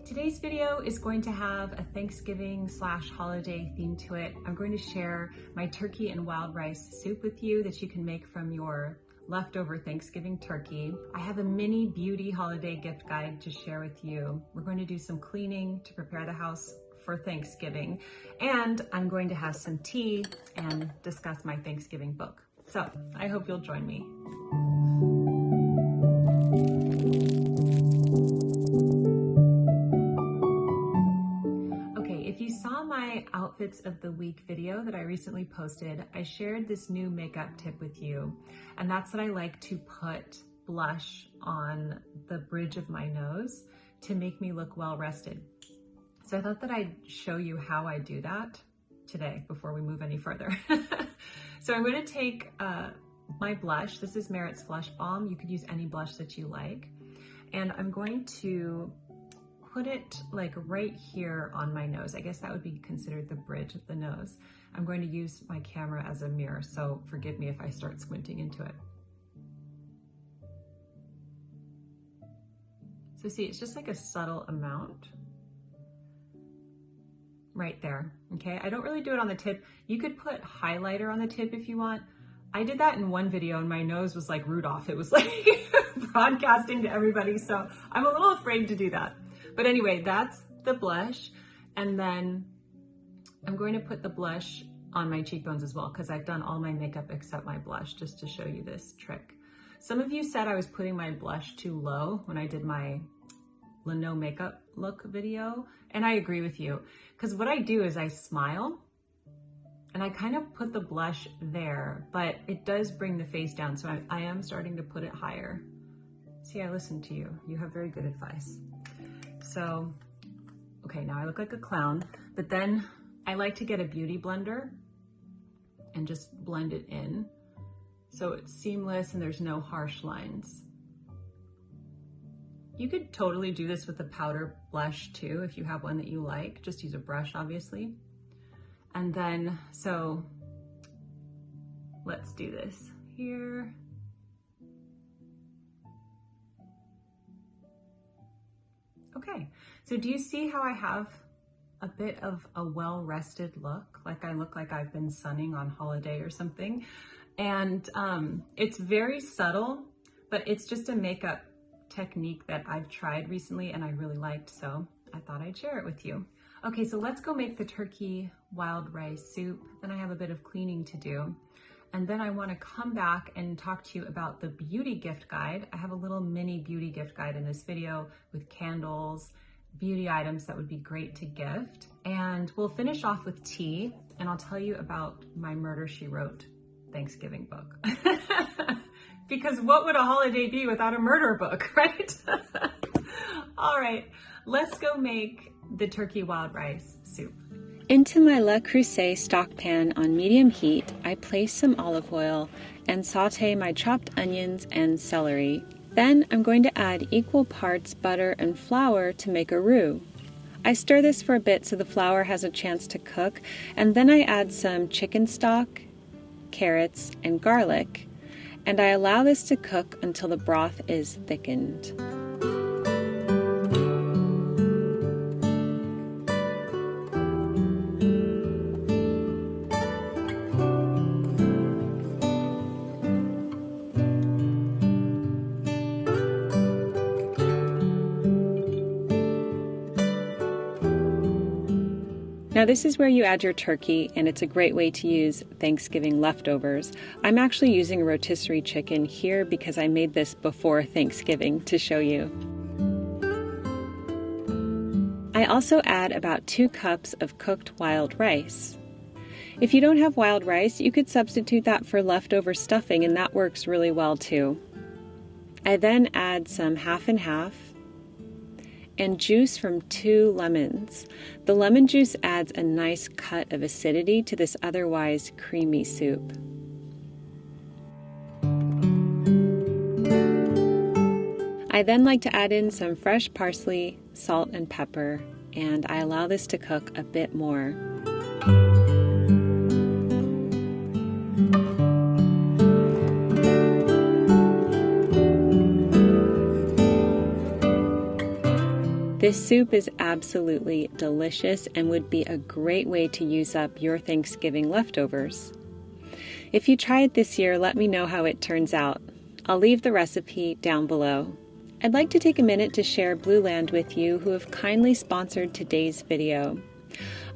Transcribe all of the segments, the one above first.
Today's video is going to have a Thanksgiving/holiday theme to it. I'm going to share my turkey and wild rice soup with you that you can make from your leftover Thanksgiving turkey. I have a mini beauty holiday gift guide to share with you. We're going to do some cleaning to prepare the house for Thanksgiving, and I'm going to have some tea and discuss my Thanksgiving book. So I hope you'll join me. My outfits of the week video that I recently posted, I shared this new makeup tip with you, and that's that I like to put blush on the bridge of my nose to make me look well rested. So I thought that I'd show you how I do that today before we move any further. So I'm going to take my blush. This is Merit's Blush Balm. You could use any blush that you like, and I'm going to put it like right here on my nose. I guess that would be considered the bridge of the nose. I'm going to use my camera as a mirror, so forgive me if I start squinting into it. So see, it's just like a subtle amount right there, okay? I don't really do it on the tip. You could put highlighter on the tip if you want. I did that in one video and my nose was like Rudolph. It was like broadcasting to everybody, so I'm a little afraid to do that. But anyway, that's the blush. And then I'm going to put the blush on my cheekbones as well, because I've done all my makeup except my blush, just to show you this trick. Some of you said I was putting my blush too low when I did my no makeup look video. And I agree with you, because what I do is I smile and I kind of put the blush there, but it does bring the face down. So I am starting to put it higher. See, I listened to you. You have very good advice. So, okay, now I look like a clown, but then I like to get a beauty blender and just blend it in so it's seamless and there's no harsh lines. You could totally do this with a powder blush too, if you have one that you like. Just use a brush, obviously. And then, so let's do this here. Okay, so do you see how I have a bit of a well-rested look? Like I look like I've been sunning on holiday or something. And it's very subtle, but it's just a makeup technique that I've tried recently and I really liked, so I thought I'd share it with you. Okay, so let's go make the turkey wild rice soup. Then I have a bit of cleaning to do. And then I want to come back and talk to you about the beauty gift guide. I have a little mini beauty gift guide in this video with candles, beauty items that would be great to gift. And we'll finish off with tea, and I'll tell you about my Murder, She Wrote Thanksgiving book. Because what would a holiday be without a murder book, right? All right, let's go make the turkey wild rice soup. Into my Le Creuset stock pan on medium heat, I place some olive oil and saute my chopped onions and celery. Then I'm going to add equal parts butter and flour to make a roux. I stir this for a bit so the flour has a chance to cook, and then I add some chicken stock, carrots, and garlic, and I allow this to cook until the broth is thickened. Now this is where you add your turkey, and it's a great way to use Thanksgiving leftovers. I'm actually using rotisserie chicken here because I made this before Thanksgiving to show you. I also add about 2 cups of cooked wild rice. If you don't have wild rice, you could substitute that for leftover stuffing, and that works really well too. I then add some half and half and juice from 2 lemons. The lemon juice adds a nice cut of acidity to this otherwise creamy soup. I then like to add in some fresh parsley, salt, and pepper, and I allow this to cook a bit more. This soup is absolutely delicious and would be a great way to use up your Thanksgiving leftovers. If you try it this year, let me know how it turns out. I'll leave the recipe down below. I'd like to take a minute to share Blueland with you, who have kindly sponsored today's video.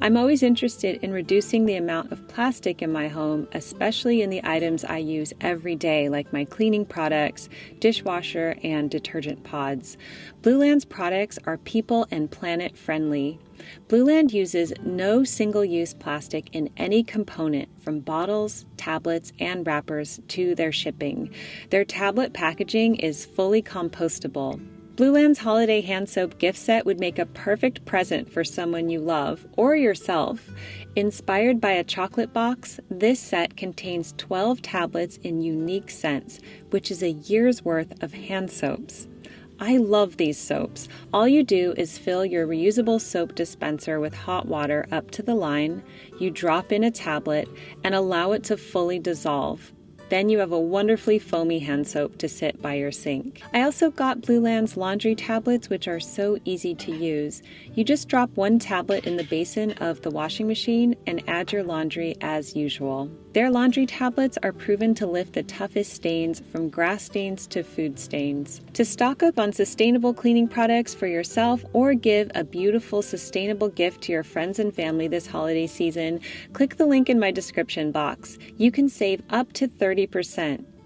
I'm always interested in reducing the amount of plastic in my home, especially in the items I use every day, like my cleaning products, dishwasher, and detergent pods. Blueland's products are people and planet friendly. Blueland uses no single-use plastic in any component, from bottles, tablets, and wrappers to their shipping. Their tablet packaging is fully compostable. Blueland's holiday hand soap gift set would make a perfect present for someone you love or yourself. Inspired by a chocolate box, this set contains 12 tablets in unique scents, which is a year's worth of hand soaps. I love these soaps. All you do is fill your reusable soap dispenser with hot water up to the line, you drop in a tablet, and allow it to fully dissolve. Then you have a wonderfully foamy hand soap to sit by your sink. I also got Blueland's laundry tablets, which are so easy to use. You just drop one tablet in the basin of the washing machine and add your laundry as usual. Their laundry tablets are proven to lift the toughest stains, from grass stains to food stains. To stock up on sustainable cleaning products for yourself or give a beautiful, sustainable gift to your friends and family this holiday season, click the link in my description box. You can save up to 30%.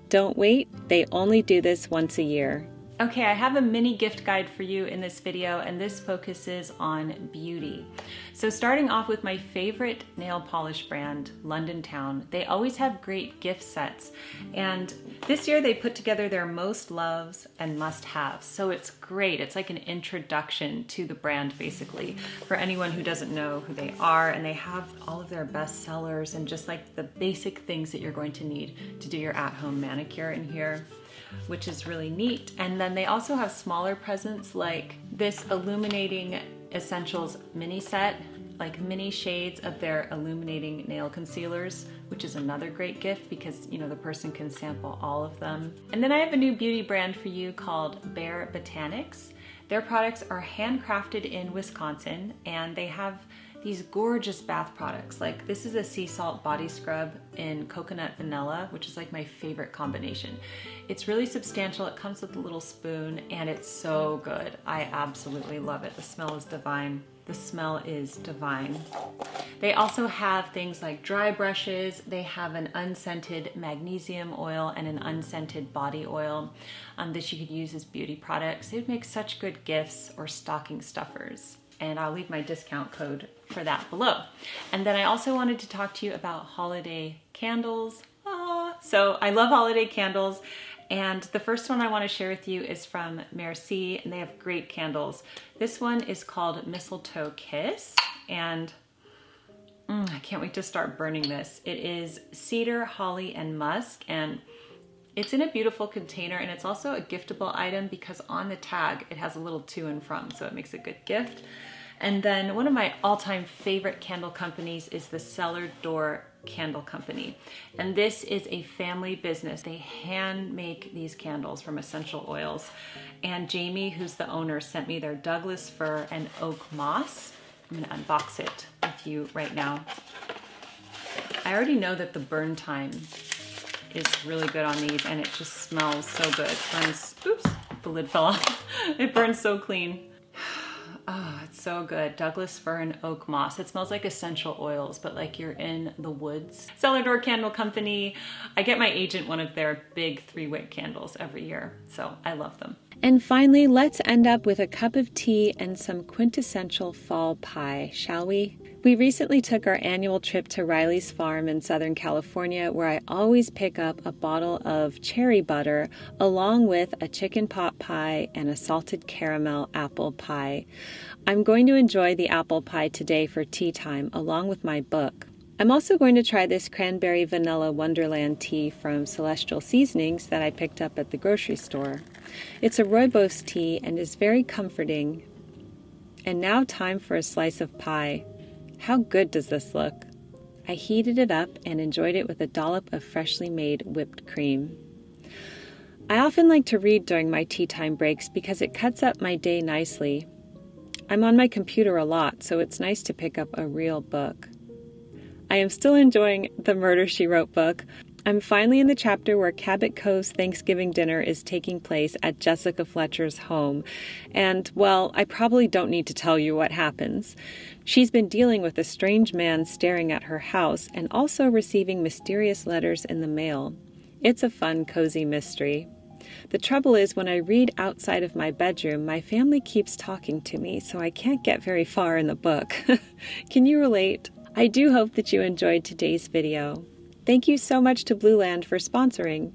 Don't wait, they only do this once a year. Okay, I have a mini gift guide for you in this video, and this focuses on beauty. So starting off with my favorite nail polish brand, London Town. They always have great gift sets, and this year they put together their most loves and must-haves. So it's great. It's like an introduction to the brand, basically, for anyone who doesn't know who they are, and they have all of their best sellers and just like the basic things that you're going to need to do your at-home manicure in here, which is really neat. And then they also have smaller presents like this Illuminating Essentials mini set, like mini shades of their illuminating nail concealers, which is another great gift because, you know, the person can sample all of them. And then I have a new beauty brand for you called Bare Botanics. Their products are handcrafted in Wisconsin, and they have these gorgeous bath products. Like this is a sea salt body scrub in coconut vanilla, which is like my favorite combination. It's really substantial. It comes with a little spoon, and it's so good. I absolutely love it. The smell is divine. The smell is divine. They also have things like dry brushes. They have an unscented magnesium oil and an unscented body oil that you could use as beauty products. They would make such good gifts or stocking stuffers. And I'll leave my discount code for that below. And then I also wanted to talk to you about holiday candles. So I love holiday candles. And the first one I want to share with you is from Merci, and they have great candles. This one is called Mistletoe Kiss, and I can't wait to start burning this. It is cedar, holly, and musk, and it's in a beautiful container, and it's also a giftable item because on the tag it has a little to and from, so it makes a good gift. And then one of my all-time favorite candle companies is the Cellar Door Candle Company. And this is a family business. They hand make these candles from essential oils. And Jamie, who's the owner, sent me their Douglas fir and oak moss. I'm gonna unbox it with you right now. I already know that the burn time is really good on these, and it just smells so good. It burns, oops, the lid fell off. It burns so clean. Oh, it's so good. Douglas fir and oak moss. It smells like essential oils, but like you're in the woods. Cellar Door Candle Company. I get my agent one of their big 3-wick candles every year, so I love them. And finally, let's end up with a cup of tea and some quintessential fall pie, shall we? We recently took our annual trip to Riley's Farm in Southern California, where I always pick up a bottle of cherry butter along with a chicken pot pie and a salted caramel apple pie. I'm going to enjoy the apple pie today for tea time along with my book. I'm also going to try this cranberry vanilla Wonderland tea from Celestial Seasonings that I picked up at the grocery store. It's a rooibos tea and is very comforting. And now time for a slice of pie. How good does this look? I heated it up and enjoyed it with a dollop of freshly made whipped cream. I often like to read during my tea time breaks because it cuts up my day nicely. I'm on my computer a lot, so it's nice to pick up a real book. I am still enjoying the Murder, She Wrote book. I'm finally in the chapter where Cabot Cove's Thanksgiving dinner is taking place at Jessica Fletcher's home. And, well, I probably don't need to tell you what happens. She's been dealing with a strange man staring at her house and also receiving mysterious letters in the mail. It's a fun, cozy mystery. The trouble is, when I read outside of my bedroom, my family keeps talking to me, so I can't get very far in the book. Can you relate? I do hope that you enjoyed today's video. Thank you so much to Blueland for sponsoring.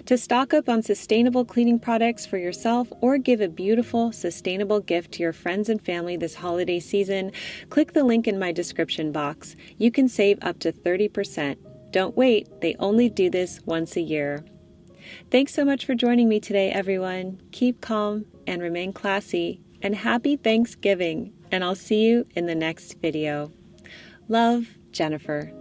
To stock up on sustainable cleaning products for yourself or give a beautiful, sustainable gift to your friends and family this holiday season, click the link in my description box. You can save up to 30%. Don't wait, they only do this once a year. Thanks so much for joining me today, everyone. Keep calm and remain classy. And happy Thanksgiving, and I'll see you in the next video. Love, Jennifer.